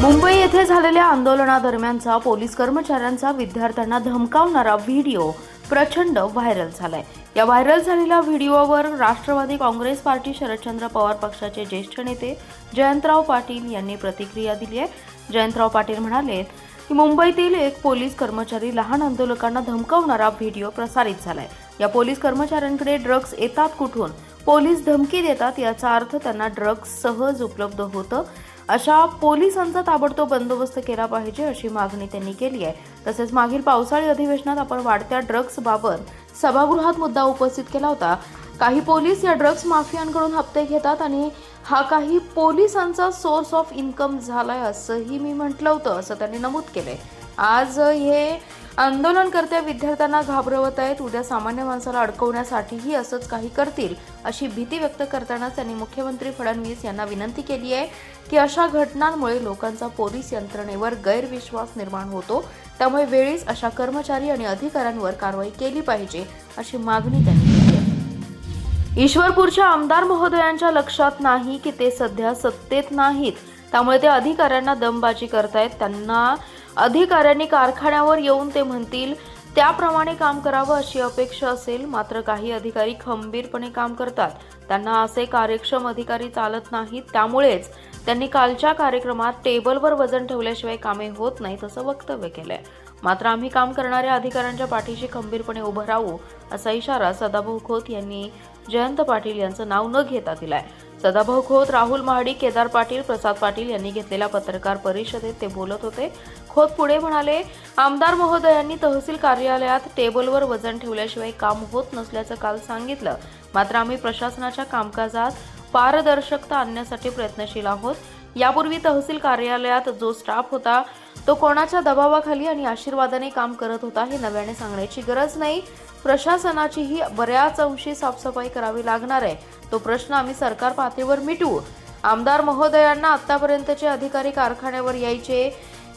मुंबई येथे झालेल्या आंदोलनादरम्यानचा पोलीस कर्मचाऱ्यांचा विद्यार्थ्यांना धमकावणारा व्हिडिओ प्रचंड व्हायरल झालाय। या व्हायरल झालेल्या व्हिडिओवर राष्ट्रवादी काँग्रेस पार्टी शरदचंद्र पवार पक्षाचे ज्येष्ठ नेते जयंतराव पाटील यांनी प्रतिक्रिया दिली आहे। जयंतराव पाटील म्हणाले की मुंबईतील एक पोलीस कर्मचारी लहान आंदोलकांना धमकावणारा व्हिडिओ प्रसारित झालाय। या पोलीस कर्मचाऱ्यांकडे ड्रग्ज येतात कुठून, पोलीस धमकी देतात याचा अर्थ त्यांना ड्रग्ज सहज उपलब्ध होतं। अशा पोलिसांचा ताबडतोब बंदोबस्त केला पाहिजे अशी मागणी त्यांनी केली आहे। तसेच मागील पावसाळी अधिवेशनात आपण वाढत्या ड्रग्ज बाबत सभागृहात मुद्दा उपस्थित केला होता। काही पोलीस या ड्रग्ज माफियांकडून हप्ते घेतात आणि हा काही पोलिसांचा सोर्स ऑफ इन्कम झालाय असंही मी म्हटलं होतं, असं त्यांनी नमूद केलंय। आज हे आंदोलनकर्त्या विद्यार्थ्यांना घाबरवत आहेत, उद्या सामान्य माणसाला अडकवण्यासाठीही असंच काही करतील अशी भीती व्यक्त करताना त्यांनी मुख्यमंत्री फडणवीस यांना विनंती केली आहे की अशा घटनांमुळे लोकांचा पोलीस यंत्रणेवर गैरविश्वास निर्माण होतो, त्यामुळे वेळीच अशा कर्मचारी आणि अधिकाऱ्यांवर कारवाई केली पाहिजे अशी मागणी त्यांनी केली आहे। ईश्वरपूरच्या आमदार महोदयांच्या लक्षात नाही की ते सध्या सत्तेत नाहीत, त्यामुळे ते अधिकाऱ्यांना दमबाजी करतायत। त्यांना अधिकाऱ्यांनी कारखान्यावर येऊन ते म्हणतील त्याप्रमाणे काम करावं अशी अपेक्षा असेल, मात्र काही अधिकारी खंबीरपणे काम करतात। त्यांना असे कार्यक्षम अधिकारी चालत नाहीत, त्यामुळेच त्यांनी कालच्या कार्यक्रमात टेबलवर वजन ठेवल्याशिवाय कामे होत नाहीत असं वक्तव्य केलंय। मात्र आम्ही काम करणाऱ्या अधिकाऱ्यांच्या पाठीशी खंबीरपणे उभं राहू असा इशारा सदाभाऊ खोत यांनी जयंत पाटील यांचं नाव न घेता दिलाय। सदाभाऊ खोत, राहुल महाडिक, केदार पाटील, प्रसाद पाटील यांनी घेतलेल्या पत्रकार परिषदेत ते बोलत होते। खोत पुढे म्हणाले, आमदार महोदयांनी तहसील कार्यालयात टेबलवर वजन ठेवल्याशिवाय काम होत नसल्याचं काल सांगितलं, मात्र आम्ही प्रशासनाच्या कामकाजात पारदर्शकता आणण्यासाठी प्रयत्नशील आहोत। यापूर्वी तहसील कार्यालयात जो स्टाफ होता तो कोणाच्या दबावाखाली आणि आशीर्वादाने काम करत होता हे नव्याने सांगण्याची गरज नाही। प्रशासनाचीही बऱ्याच अंशी साफसफाई करावी लागणार आहे, तो प्रश्न आम्ही सरकार पातळीवर मिटवू। आमदार महोदयांना आतापर्यंतचे अधिकारी कारखान्यावर यायचे,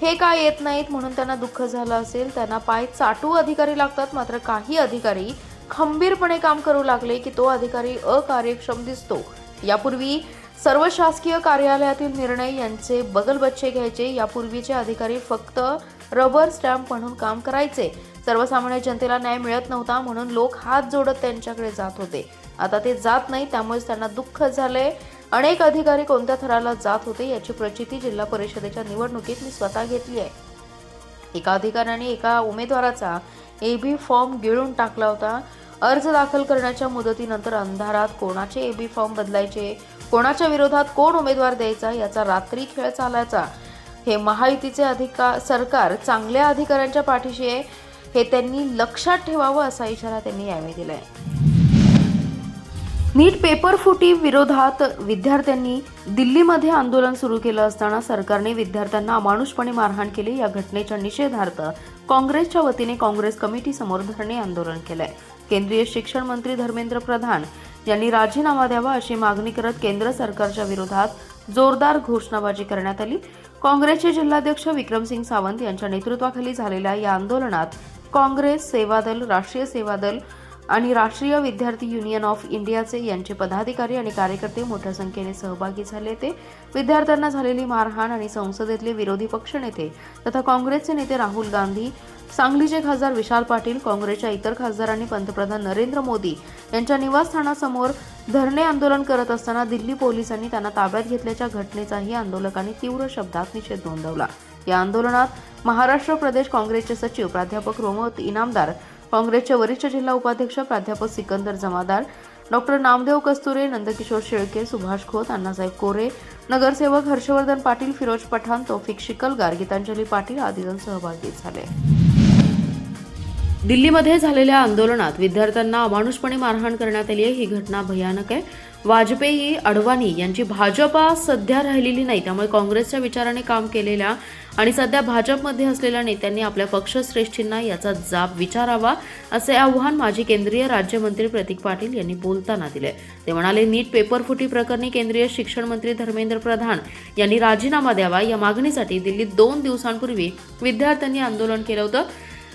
हे का येत नाहीत म्हणून त्यांना दुःख झालं असेल। त्यांना पाय चाटू अधिकारी लागतात, मात्र काही अधिकारी खंबीरपणे काम करू लागले की तो अधिकारी अकार्यक्षम दिसतो। यापूर्वी सर्व शासकीय कार्यालयातील निर्णय यांचे बगलबच्चे घ्यायचे, यापूर्वीचे अधिकारी फक्त रबर स्टॅम्प म्हणून काम करायचे। सर्वसामान्य जनतेला न्याय मिळत नव्हता म्हणून लोक हात जोडत त्यांच्याकडे जात होते, आता ते जात नाही, त्यामुळे त्यांना दुःख झाले। अनेक अधिकारी कोणत्या थराला जात होते याची प्रचिती जिल्हा परिषदेच्या निवडणुकीत मी स्वतः घेतली आहे। एका अधिकाऱ्याने एका उमेदवाराचा एबी फॉर्म गिळून टाकला होता। अर्ज दाखल करण्याच्या मुदतीनंतर अंधारात कोणाचे एबी फॉर्म बदलायचे, कोणाच्या विरोधात कोण उमेदवार द्यायचा याचा रात्री खेळ चालायचा। हे महायुतीचे सरकार चांगल्या अधिकाऱ्यांच्या पाठीशी आहे, हे त्यांनी लक्षात ठेवावं असा इशारा त्यांनी यावेळी दिलाय। नीट पेपर फुटी विरोधात विद्यार्थ्यांनी दिल्लीमध्ये आंदोलन सुरू केलं असताना सरकारने विद्यार्थ्यांना अमानुषपणे मारहाण केली। या घटनेच्या निषेधार्थ काँग्रेसच्या वतीने काँग्रेस कमिटी समोर धरणे आंदोलन केलंय। केंद्रीय शिक्षण मंत्री धर्मेंद्र प्रधान यांनी राजीनामा द्यावा अशी मागणी करत केंद्र सरकारच्या विरोधात जोरदार घोषणाबाजी करण्यात आली। काँग्रेसचे जिल्हाध्यक्ष विक्रमसिंग सावंत यांच्या नेतृत्वाखाली झालेल्या या आंदोलनात काँग्रेस, सेवादल, राष्ट्रीय सेवादल आणि राष्ट्रीय विद्यार्थी युनियन ऑफ इंडियाचे यांचे पदाधिकारी आणि कार्यकर्ते मोठ्या संख्येने सहभागी झाले होते। विद्यार्थ्यांना झालेली मारहाण आणि संसदेतले विरोधी पक्षनेते तथा काँग्रेसचे नेते राहुल गांधी, सांगलीचे खासदार विशाल पाटील, काँग्रेसच्या इतर खासदारांनी पंतप्रधान नरेंद्र मोदी यांच्या निवासस्थानासमोर धरणे आंदोलन करत असताना दिल्ली पोलिसांनी त्यांना ताब्यात घेतल्याच्या घटनेचाही आंदोलकांनी तीव्र शब्दात निषेध नोंदवला। या आंदोलनात महाराष्ट्र प्रदेश काँग्रेसचे सचिव प्राध्यापक रोमत इनामदार, काँग्रेसचे वरिष्ठ जिल्हा उपाध्यक्ष प्राध्यापक सिकंदर जमादार, डॉक्टर नामदेव कस्तुरे, नंदकिशोर शेळके, सुभाष खोत, अण्णासाहेब कोरे, नगरसेवक हर्षवर्धन पाटील, फिरोज पठाण, तौफिक शिकलगार, गीतांजली पाटील आदी जण सहभागी झाले। दिल्लीमध्ये झालेल्या आंदोलनात विद्यार्थ्यांना अमानुषपणे मारहाण करण्यात आली आहे। ही घटना भयानक आहे। वाजपेयी, अडवाणी यांची भाजपा सध्या राहिलेली नाही, त्यामुळे काँग्रेसच्या विचाराने काम केलेल्या आणि सध्या भाजपमध्ये असलेल्या नेत्यांनी आपल्या पक्षश्रेष्ठींना याचा जाब विचारावा असे आव्हान माजी केंद्रीय राज्यमंत्री प्रतीक पाटील यांनी बोलताना दिले। ते म्हणाले, नीट पेपरफुटी प्रकरणी केंद्रीय शिक्षण मंत्री धर्मेंद्र प्रधान यांनी राजीनामा द्यावा या मागणीसाठी दिल्लीत 2 दिवसांपूर्वी विद्यार्थ्यांनी आंदोलन केलं होतं।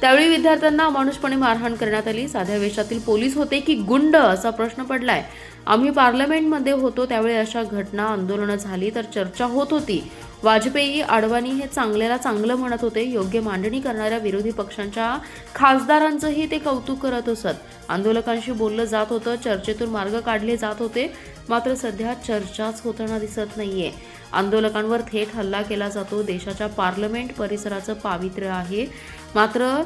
त्यावेळी विद्यार्थ्यांना अमानुषपणे मारहाण करण्यात आली। साध्या वेशातील पोलीस होते की गुंड असा प्रश्न पडलाय। आम्ही पार्लमेंटमध्ये होतो त्यावेळी अशा घटना आंदोलनं झाली तर चर्चा होत होती. वाजपेयी अडवाणी हे चांगल्याला चांगलं म्हणत होते. योग्य मांडणी करणाऱ्या विरोधी पक्षांच्या खासदारांचंही ते कौतुक करत असत. आंदोलकांशी बोललं जात होतं, चर्चेतून मार्ग काढले जात होते. मात्र सध्या चर्चाच होताना दिसत नाहीये. आंदोलकांवर थेट हल्ला केला जातो. देशाच्या पार्लमेंट परिसराचं पावित्र्य आहे, मात्र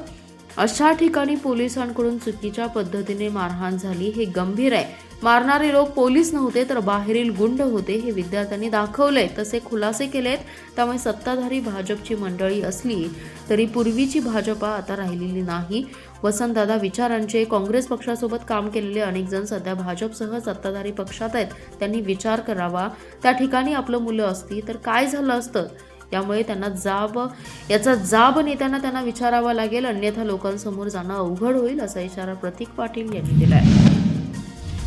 अशा ठिकाणी पोलिसांकडून चुकीच्या पद्धतीने मारहाण झाली हे गंभीर आहे. मारणारे लोक पोलीस नव्हते तर बाहेरील गुंड होते हे विद्यार्थ्यांनी दाखवलंय, तसे खुलासे केलेत. त्यामुळे सत्ताधारी भाजपची मंडळी असली तरी पूर्वीची भाजपा आता राहिलेली नाही. वसंतदादा विचारांचे काँग्रेस पक्षासोबत काम केलेले अनेक जण सध्या भाजपसह सत्ताधारी पक्षात आहेत. त्यांनी विचार करावा, त्या ठिकाणी आपलं मुलं असती तर काय झालं असतं. त्यामुळे त्यांना याचा जाब नेत्यांना त्यांना विचारावा लागेल, अन्यथा लोकांसमोर जाणं अवघड होईल, असा इशारा प्रतीक पाटील यांनी दिलाय.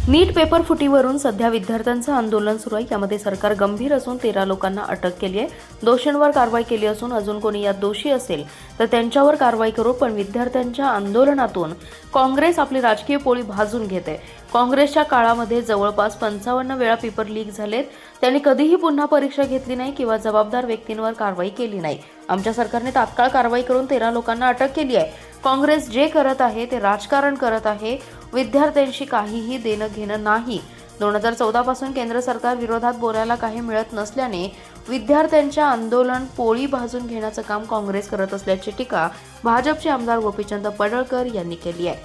नीट पेपर फुटीवरून सध्या विद्यार्थ्यांचं आंदोलन सुरू आहे. यामध्ये सरकार गंभीर असून 13 लोकांना अटक केली आहे. दोषींवर कारवाई केली असून अजून कोणी यात दोषी असेल तर त्यांच्यावर कारवाई करू. पण विद्यार्थ्यांच्या आंदोलनातून काँग्रेस आपली राजकीय पोळी भाजून घेते. काँग्रेसच्या काळामध्ये जवळपास 55 वेळा पेपर लीक झालेत. त्यांनी कधीही पुन्हा परीक्षा घेतली नाही किंवा जबाबदार व्यक्तींवर कारवाई केली नाही. आमच्या सरकारने तात्काळ कारवाई करून 13 लोकांना अटक केली आहे. काँग्रेस जे करत आहे ते राजकारण करत आहे. विद्यार्थ्यांशी काहीही देणं घेणं नाही. 2014 पासून केंद्र सरकार विरोधात बोलायला काही मिळत नसल्याने विद्यार्थ्यांच्या आंदोलन पोळी भाजून घेण्याचं काम काँग्रेस करत असल्याची टीका भाजपचे आमदार गोपीचंद पडळकर यांनी केली आहे.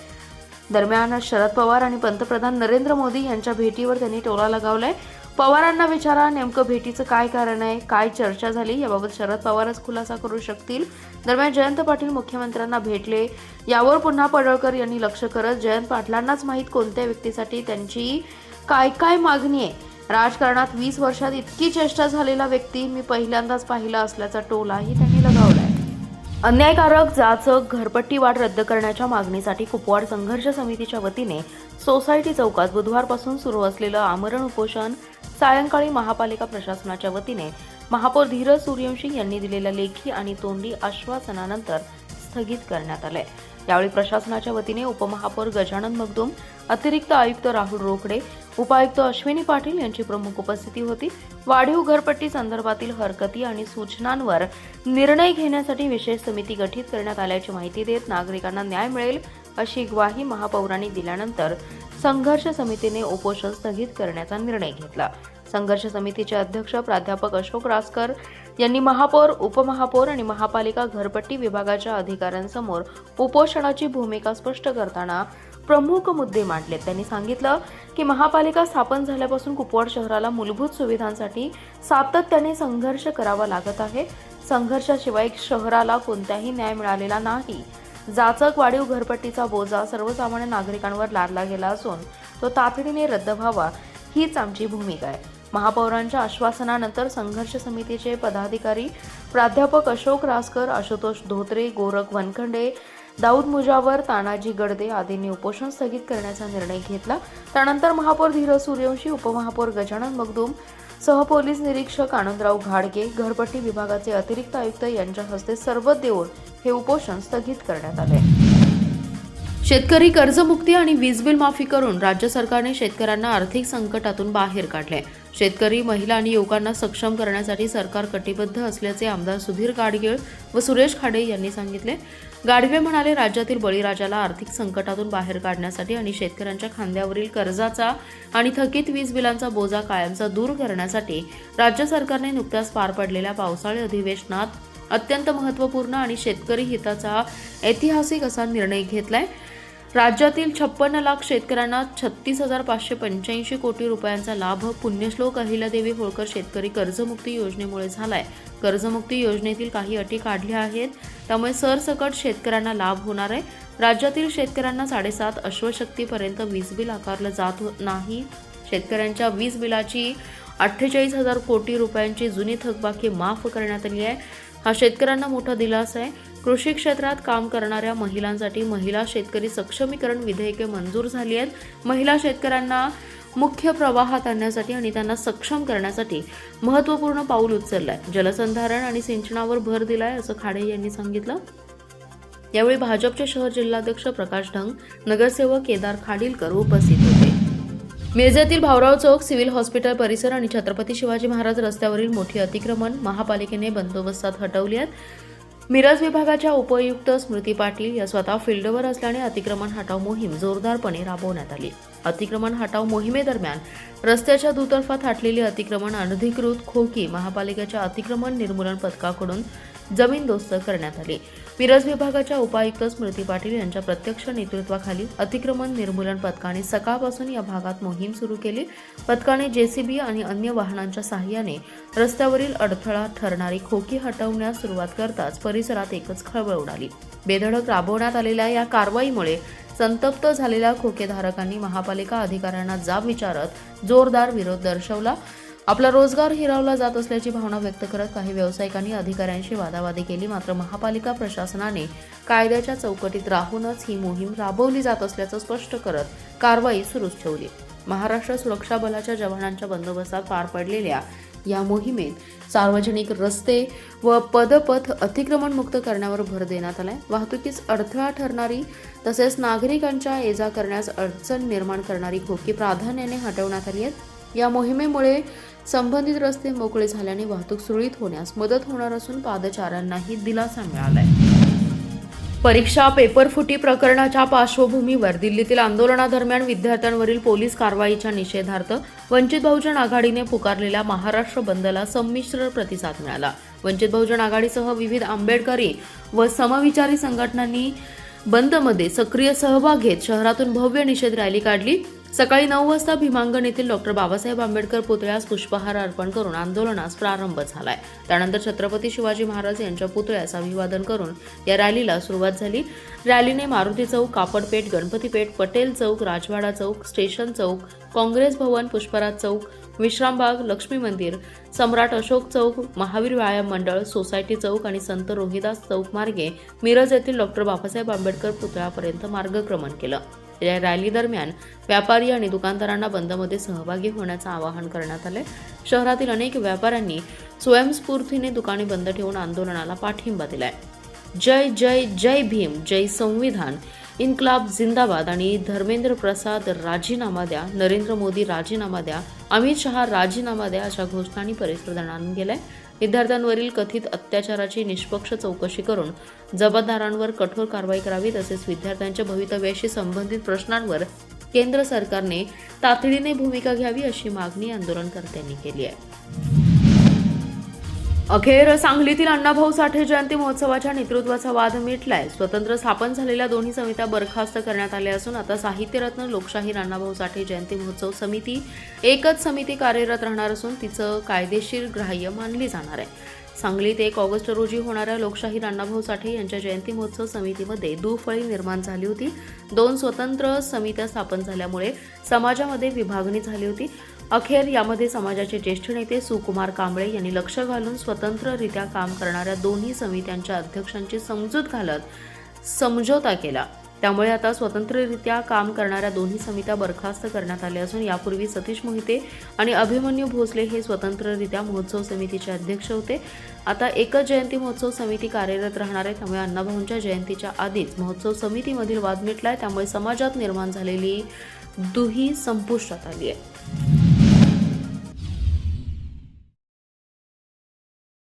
दरम्यान शरद पवार आणि पंतप्रधान नरेंद्र मोदी यांच्या भेटीवर त्यांनी टोला लगावलाय. पवारांना विचारा नेमकं भेटीचं काय कारण आहे, काय चर्चा झाली, याबाबत शरद पवारच खुलासा करू शकतील. दरम्यान जयंत पाटील मुख्यमंत्र्यांना भेटले, यावर पुन्हा पडळकर यांनी लक्ष करत जयंत पाटलांनाच माहीत कोणत्या व्यक्तीसाठी त्यांची काय मागणी आहे. राजकारणात 20 वर्षात इतकी चेष्टा झालेला व्यक्ती मी पहिल्यांदाच पाहिला असल्याचा टोलाही त्यांनी लगावलाय. अन्यायकारक जाचक घरपट्टी वाढ रद्द करण्याच्या मागणीसाठी कुपवाड संघर्ष समितीच्या वतीने सोसायटी चौकात बुधवारपासून सुरू असलेलं आमरण उपोषण सायंकाळी महापालिका प्रशासनाच्या वतीने महापौर धीरज सूर्यवंशी यांनी दिलेल्या लेखी आणि तोंडी आश्वासनानंतर स्थगित करण्यात आले. यावेळी प्रशासनाच्या वतीने उपमहापौर गजानन मगदूम, अतिरिक्त आयुक्त राहुल रोकडे, उपायुक्त अश्विनी पाटील यांची प्रमुख उपस्थिती होती. वाढीव घरपट्टी संदर्भातील हरकती आणि सूचनांवर निर्णय घेण्यासाठी विशेष समिती गठीत करण्यात आल्याची माहिती देत नागरिकांना न्याय मिळेल अशी ग्वाही महापौरांनी दिल्यानंतर संघर्ष समितीने उपोषण स्थगित करण्याचा निर्णय घेतला. संघर्ष समितीचे अध्यक्ष प्राध्यापक अशोक रासकर यांनी महापौर, उपमहापौर आणि महापालिका घरपट्टी विभागाच्या अधिकाऱ्यांसमोर उपोषणाची भूमिका स्पष्ट करताना प्रमुख मुद्दे मांडले. त्यांनी सांगितलं की महापालिका स्थापन झाल्यापासून कुपवाड शहराला मूलभूत सुविधांसाठी सातत्याने संघर्ष करावा लागत आहे. संघर्षाशिवाय शहराला कोणताही न्याय मिळालेला नाही. जाचक वाढीव घरपट्टीचा बोजा सर्वसामान्य नागरिकांवर लादला गेला असून तो तातडीने रद्द व्हावा हीच आमची भूमिका आहे. महापौरांच्या आश्वासनानंतर संघर्ष समितीचे पदाधिकारी प्राध्यापक अशोक रासकर, आशुतोष धोत्रे, गोरख वनखंडे, दाऊद मुजावर, तानाजी गडदे आदींनी उपोषण स्थगित करण्याचा निर्णय घेतला. त्यानंतर महापौर धीरज सूर्यवंशी, उपमहापौर गजानन मगदूम, सहपोलीस निरीक्षक आनंदराव घाडगे, घरपट्टी विभागाचे अतिरिक्त आयुक्त यांच्या हस्ते सरबत देऊन हे उपोषण स्थगित करण्यात आले. शेतकरी कर्जमुक्ती आणि वीज बिल माफी करून राज्य सरकारने शेतकऱ्यांना आर्थिक संकटातून बाहेर काढले. शेतकरी, महिला आणि युवकांना सक्षम करण्यासाठी सरकार कटिबद्ध असल्याचे आमदार सुधीर गाडगीळ व सुरेश खाडे यांनी सांगितले. गाडवे म्हणाले, राज्यातील बळीराजाला आर्थिक संकटातून बाहेर काढण्यासाठी आणि शेतकऱ्यांच्या खांद्यावरील कर्जाचा आणि थकीत वीज बिलांचा बोजा कायमचा दूर करण्यासाठी राज्य सरकारने नुकत्याच पार पडलेल्या पावसाळी अधिवेशनात अत्यंत महत्त्वपूर्ण आणि शेतकरी हिताचा ऐतिहासिक असा निर्णय घेतलाय. राज्यातील 56 लाख शेतकऱ्यांना 36,585 कोटी रुपयांचा लाभ पुण्यश्लोक अहिल्यादेवी होळकर शेतकरी कर्जमुक्ती योजनेमुळे झालाय. कर्जमुक्ती योजनेतील काही अटी काढल्या आहेत, त्यामुळे सरसकट शेतकऱ्यांना लाभ होणार आहे. राज्यातील शेतकऱ्यांना 7.5 अश्वशक्तीपर्यंत वीज बिल आकारलं जात नाही. शेतकऱ्यांच्या वीज बिलाची 48,000 कोटी रुपयांची जुनी थकबाकी माफ करण्यात आली आहे. हा शेतकऱ्यांना मोठा दिलासा आहे. कृषी क्षेत्रात काम करणाऱ्या महिलांसाठी महिला शेतकरी सक्षमीकरण विधेयके मंजूर झाली आहेत. महिला शेतकऱ्यांना मुख्य प्रवाहात आणण्यासाठी आणि त्यांना सक्षम करण्यासाठी महत्त्वपूर्ण पाऊल उचललंय. जलसंधारण आणि सिंचनावर भर दिलाय असं खाडे यांनी सांगितलं. यावेळी भाजपचे शहर जिल्हाध्यक्ष प्रकाश ढंग, नगरसेवक केदार खाडीलकर उपस्थित होते. मिरजेतील भाऊराव चौक, सिव्हिल हॉस्पिटल परिसर आणि छत्रपती शिवाजी महाराज रस्त्यावरील मोठी अतिक्रमण महापालिकेने बंदोबस्तात हटवली आहेत. मिरज विभागाच्या उपायुक्त स्मृती पाटील या स्वतः फील्डवर असल्याने अतिक्रमण हटाव मोहीम जोरदारपणे राबवण्यात आली. अतिक्रमण हटाव मोहिमेदरम्यान रस्त्याच्या दुतर्फा थाटलेली अतिक्रमण अनधिकृत खोकी महापालिकेच्या अतिक्रमण निर्मूलन पथकाकडून जमीनदोस्त करण्यात आली. मिरज विभागाच्या उपायुक्त स्मृती पाटील यांच्या प्रत्यक्ष नेतृत्वाखाली अतिक्रमण निर्मूलन पथकाने सकाळपासून या भागात मोहीम सुरू केली. पथकाने जेसीबी आणि अन्य वाहनांच्या सहाय्याने रस्त्यावरील अडथळा ठरणारी खोकी हटवण्यास सुरुवात करताच परिसरात एकच खळबळ उडाली. बेधडक राबवण्यात आलेल्या या कारवाईमुळे संतप्त झालेल्या खोकेधारकांनी महापालिका अधिकाऱ्यांना जाब विचारत जोरदार विरोध दर्शवला. आपला रोजगार हिरावला जात असल्याची भावना व्यक्त करत काही व्यावसायिकांनी अधिकाऱ्यांशी वादावादी केली. मात्र महापालिका प्रशासनाने कायद्याच्या चौकटीत राहूनच ही मोहीम राबवली जात असल्याचं स्पष्ट करत कारवाई सुरूच ठेवली. महाराष्ट्र सुरक्षा बलाच्या जवानांच्या बंदोबस्तात पार पडलेल्या या मोहिमेत सार्वजनिक रस्ते व पदपथ अतिक्रमण मुक्त करण्यावर भर देण्यात आलाय. वाहतुकीस अडथळा ठरणारी तसेच नागरिकांच्या ये-जा करण्यास अडचण निर्माण करणारी खोकी प्राधान्याने हटवण्यात आली आहेत. या मोहिमेमुळे संबंधित रस्ते मोकळे झाल्याने वाहतूक सुरळीत होण्यास मदत होणार असून पादचाऱ्यांनाही दिलासा मिळालाय. परीक्षा पेपरफुटी प्रकरणाच्या पार्श्वभूमीवर दिल्लीतील आंदोलनादरम्यान विद्यार्थ्यांवरील पोलीस कारवाईच्या निषेधार्थ वंचित बहुजन आघाडीने पुकारलेल्या महाराष्ट्र बंदला संमिश्र प्रतिसाद मिळाला. वंचित बहुजन आघाडीसह विविध आंबेडकरी व समविचारी संघटनांनी बंदमध्ये सक्रिय सहभाग घेत शहरातून भव्य निषेध रॅली काढली. सकाळी 9 वाजता भीमांगण येथील डॉ. बाबासाहेब आंबेडकर पुतळ्यास पुष्पहार अर्पण करून आंदोलनास प्रारंभ झालाय. त्यानंतर छत्रपती शिवाजी महाराज यांच्या पुतळ्यास अभिवादन करून या रॅलीला सुरुवात झाली. रॅलीने मारुती चौक, कापडपेठ, गणपतीपेठ, पटेल चौक, राजवाडा चौक, स्टेशन चौक, काँग्रेस भवन, पुष्पराज चौक, विश्रामबाग, लक्ष्मी मंदिर, सम्राट अशोक चौक, महावीर व्यायाम मंडळ, सोसायटी चौक आणि संत रोहिदास चौक मार्गे मिरज येथील डॉ. बाबासाहेब आंबेडकर पुतळ्यापर्यंत मार्गक्रमण केलं. या रॅली दरम्यान व्यापारी आणि दुकानदारांना बंदमध्ये सहभागी होण्याचं आवाहन करण्यात आले. शहरातील अनेक व्यापाऱ्यांनी स्वयंस्फूर्तीने दुकाने बंद ठेवून आंदोलनाला पाठिंबा दिलाय. जय जय जय भीम, जय संविधान, इन्क्लाब जिंदाबाद आणि धर्मेंद्र प्रसाद राजीनामा द्या, नरेंद्र मोदी राजीनामा द्या, अमित शहा राजीनामा द्या अशा घोषणांनी परिसर दणाणून गेलाय. विद्यार्थ्यांवरील कथित अत्याचाराची निष्पक्ष चौकशी करून जबाबदारांवर कठोर कारवाई करावी तसेच विद्यार्थ्यांच्या भवितव्याशी संबंधित प्रश्नांवर केंद्र सरकारने तातडीने भूमिका घ्यावी अशी मागणी आंदोलनकर्त्यांनी केली आहे. अखेर सांगलीतील अण्णाभाऊ साठे जयंती महोत्सवाच्या नेतृत्वाचा वाद मिटलाय. स्वतंत्र स्थापन झालेल्या दोन्ही समित्या बरखास्त करण्यात आल्या असून आता साहित्यरत्न लोकशाहीर अण्णाभाऊ साठे जयंती महोत्सव समिती एकच समिती कार्यरत राहणार असून तिचं कायदेशीर ग्राह्य मानली जाणार आहे. सांगलीत 1 ऑगस्ट रोजी होणाऱ्या लोकशाहीर अण्णाभाऊ साठे यांच्या जयंती महोत्सव समितीमध्ये दुफळी निर्माण झाली होती. 2 स्वतंत्र समित्या स्थापन झाल्यामुळे समाजामध्ये विभागणी झाली होती. अखेर यामध्ये समाजाचे ज्येष्ठ नेते सुकुमार कांबळे यांनी लक्ष घालून स्वतंत्ररित्या काम करणाऱ्या दोन्ही समित्यांच्या अध्यक्षांची समजूत घालत समझोता केला. त्यामुळे आता स्वतंत्ररित्या काम करणाऱ्या दोन्ही समित्या बरखास्त करण्यात आल्या असून यापूर्वी सतीश मोहिते आणि अभिमन्यू भोसले हे स्वतंत्ररित्या महोत्सव समितीचे अध्यक्ष होते. आता एकच जयंती महोत्सव समिती कार्यरत राहणार आहे. त्यामुळे अण्णाभाऊंच्या जयंतीच्या आधीच महोत्सव समितीमधील वाद मिटलाय. त्यामुळे समाजात निर्माण झालेली दुही संपुष्टात आली आहे.